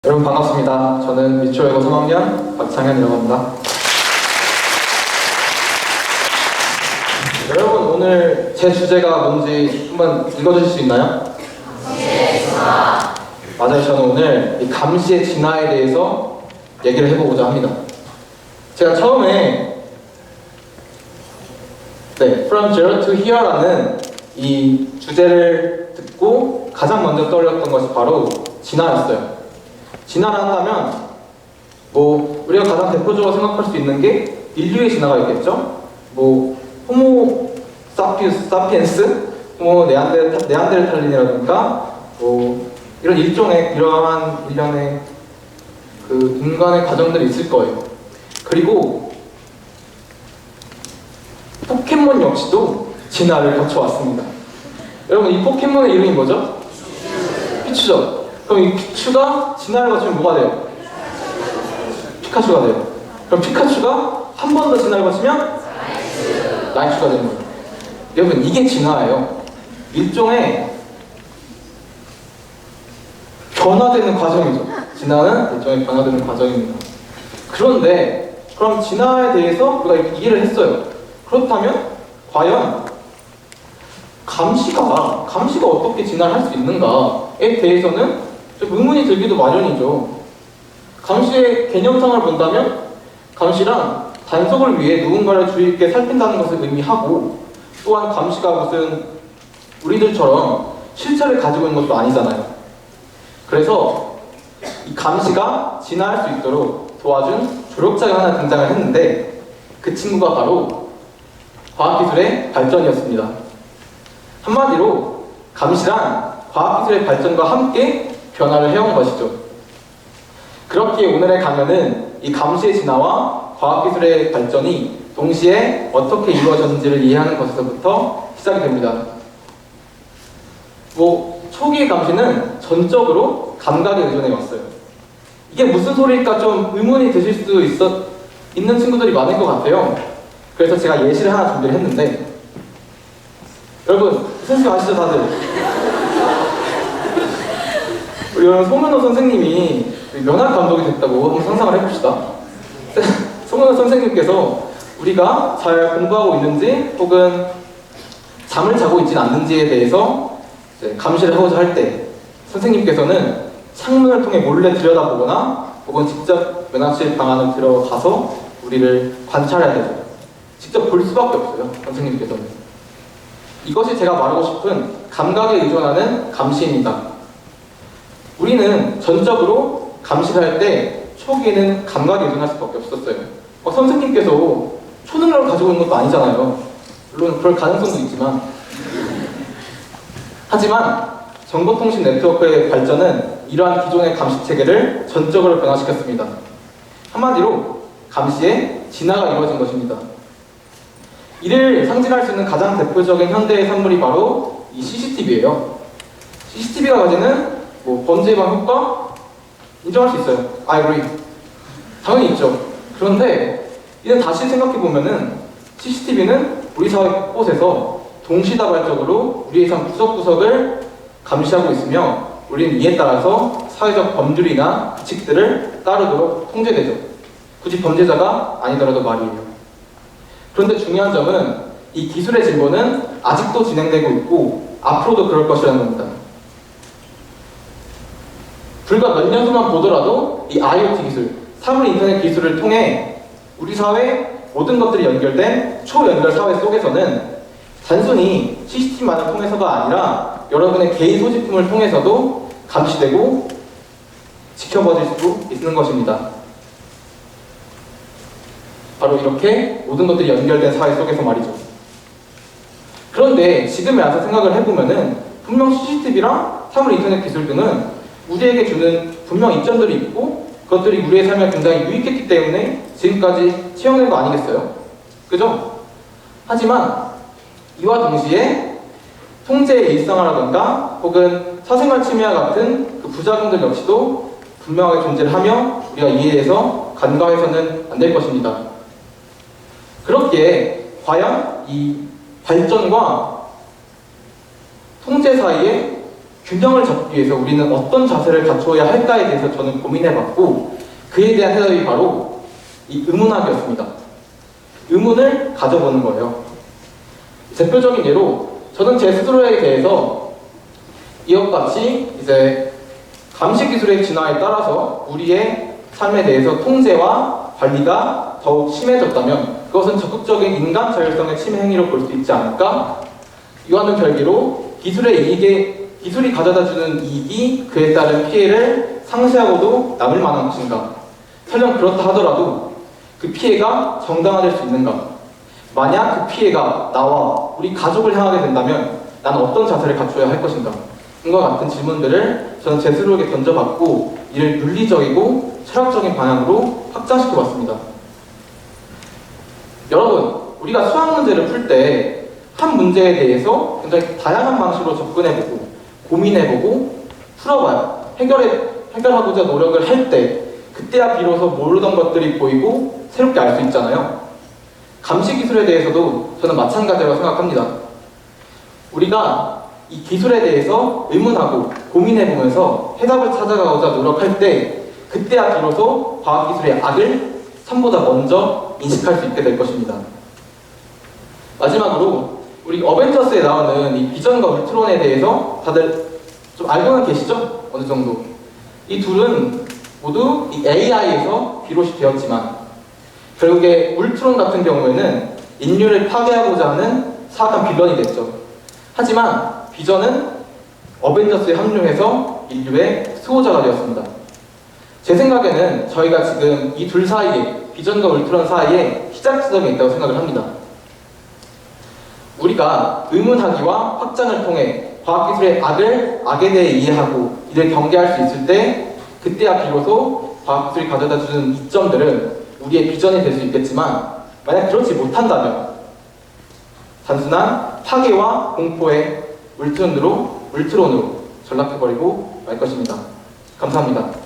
여러분 반갑습니다. 저는 미초외고 3학년 박창현이라고 합니다. 여러분 오늘 제 주제가 뭔지 한번 읽어주실 수 있나요? 감시의 진화. 맞아요. 저는 오늘 이 감시의 진화에 대해서 얘기를 해보고자 합니다. 제가 처음에 From Zero to Here라는 이 주제를 듣고 가장 먼저 떠올렸던 것이 바로 진화였어요. 진화를 한다면 우리가 가장 대표적으로 생각할 수 있는 게 인류의 진화가 있겠죠. 호모 사피엔스, 호모 네안데르탈린이라든가 이런 이러한 일련의 그 인간의 과정들이 있을 거예요. 그리고 포켓몬 역시도 진화를 거쳐왔습니다. 여러분 이 포켓몬의 이름이 뭐죠? 피추죠. 그럼 이 피추가 진화를 거치면 뭐가 돼요? 피카츄가 돼요. 그럼 피카츄가 한 번 더 진화를 거치면 라이츄가 되는 거예요. 여러분 이게 진화예요. 일종의 변화되는 과정이죠. 진화는 일종의 변화되는 과정입니다. 그런데 그럼 진화에 대해서 우리가 이해를 했어요. 그렇다면 과연 감시가 어떻게 진화를 할 수 있는가에 대해서는 좀 의문이 들기도 마련이죠. 감시의 개념상을 본다면 감시란 단속을 위해 누군가를 주의 있게 살핀다는 것을 의미하고, 또한 감시가 무슨 우리들처럼 실체를 가지고 있는 것도 아니잖아요. 그래서 이 감시가 진화할 수 있도록 도와준 조력자가 하나 등장을 했는데 그 친구가 바로 과학기술의 발전이었습니다. 한마디로 감시란 과학기술의 발전과 함께 변화를 해온 것이죠. 그렇기에 오늘의 강연은 이 감시의 진화와 과학기술의 발전이 동시에 어떻게 이루어졌는지를 이해하는 것에서부터 시작이 됩니다. 초기의 감시는 전적으로 감각에 의존해 왔어요. 이게 무슨 소리일까 좀 의문이 드실 수 있는 친구들이 많을 것 같아요. 그래서 제가 예시를 하나 준비를 했는데, 여러분 선생님 아시죠 다들? 우리 여러분 송은호 선생님이 면학 감독이 됐다고 한번 상상을 해봅시다. 송은호 선생님께서 우리가 잘 공부하고 있는지 혹은 잠을 자고 있지는 않는지에 대해서 감시를 하고자 할 때 선생님께서는 창문을 통해 몰래 들여다보거나 혹은 직접 면학실 방 안을 들어가서 우리를 관찰해야 되죠. 직접 볼 수밖에 없어요. 선생님께서는. 이것이 제가 말하고 싶은 감각에 의존하는 감시입니다. 우리는 전적으로 감시를 할 때 초기에는 감각에 의존할 수밖에 없었어요. 선생님께서 초능력을 가지고 있는 것도 아니잖아요. 물론 그럴 가능성도 있지만, 하지만 정보통신 네트워크의 발전은 이러한 기존의 감시 체계를 전적으로 변화시켰습니다. 한마디로 감시의 진화가 이루어진 것입니다. 이를 상징할 수 있는 가장 대표적인 현대의 산물이 바로 이 CCTV예요. CCTV가 가지는 범죄 예방 효과 인정할 수 있어요. I agree. 당연히 있죠. 그런데 이제 다시 생각해보면은 CCTV는 우리 사회 곳곳에서 동시다발적으로 우리의 삶 구석구석을 감시하고 있으며 우리는 이에 따라서 사회적 법률이나 규칙들을 따르도록 통제되죠. 굳이 범죄자가 아니더라도 말이에요. 그런데 중요한 점은 이 기술의 진보는 아직도 진행되고 있고 앞으로도 그럴 것이라는 겁니다. 불과 몇 년 후만 보더라도 이 IoT 기술, 사물 인터넷 기술을 통해 우리 사회 모든 것들이 연결된 초연결 사회 속에서는 단순히 CCTV만을 통해서가 아니라 여러분의 개인 소지품을 통해서도 감시되고 지켜봐질 수 있는 것입니다. 바로 이렇게 모든 것들이 연결된 사회 속에서 말이죠. 그런데 지금에 와서 생각을 해보면은 분명 CCTV랑 사물 인터넷 기술 등은 우리에게 주는 분명 이점들이 있고 그것들이 우리의 삶에 굉장히 유익했기 때문에 지금까지 채용된 거 아니겠어요? 그죠? 하지만 이와 동시에 통제의 일상화라든가 혹은 사생활 침해와 같은 그 부작용들 역시도 분명하게 존재를 하며 우리가 이에 대해서 간과해서는 안 될 것입니다. 그렇기에 과연 이 발전과 통제 사이에 균형을 잡기 위해서 우리는 어떤 자세를 갖추어야 할까에 대해서 저는 고민해봤고, 그에 대한 해답이 바로 이 의문학이었습니다. 의문을 가져보는 거예요. 대표적인 예로 저는 제 스스로에 대해서 이와 같이 이제 감시 기술의 진화에 따라서 우리의 삶에 대해서 통제와 관리가 더욱 심해졌다면 그것은 적극적인 인간 자율성의 침해 행위로 볼 수 있지 않을까? 이와는 별개로 기술이 가져다주는 이익이 그에 따른 피해를 상쇄하고도 남을 만한 것인가? 설령 그렇다 하더라도 그 피해가 정당화될 수 있는가? 만약 그 피해가 나와 우리 가족을 향하게 된다면 나는 어떤 자세를 갖춰야 할 것인가? 이와 같은 질문들을 저는 제 스스로에게 던져봤고 이를 윤리적이고 철학적인 방향으로 확장시켜봤습니다. 여러분, 우리가 수학 문제를 풀 때 한 문제에 대해서 굉장히 다양한 방식으로 접근해보고 고민해보고 풀어봐요. 해결하고자 노력을 할 때 그때야 비로소 모르던 것들이 보이고 새롭게 알 수 있잖아요. 감시 기술에 대해서도 저는 마찬가지라고 생각합니다. 우리가 이 기술에 대해서 의문하고 고민해보면서 해답을 찾아가고자 노력할 때 그때야 비로소 과학기술의 악을 삶보다 먼저 인식할 수 있게 될 것입니다. 마지막으로 우리 어벤져스에 나오는 이 비전과 울트론에 대해서 다들 좀 알고는 계시죠? 어느 정도. 이 둘은 모두 이 AI에서 비롯이 되었지만 결국에 울트론 같은 경우에는 인류를 파괴하고자 하는 사악한 빌런이 됐죠. 하지만 비전은 어벤져스에 합류해서 인류의 수호자가 되었습니다. 제 생각에는 저희가 지금 이 둘 사이에, 비전과 울트론 사이에 시작 지점이 있다고 생각을 합니다. 우리가 의문하기와 확장을 통해 과학기술의 악에 대해 이해하고 이를 경계할 수 있을 때 그때야 비로소 과학기술이 가져다주는 이점들은 우리의 비전이 될 수 있겠지만 만약 그렇지 못한다면 단순한 파괴와 공포의 울트론으로 전락해버리고 말 것입니다. 감사합니다.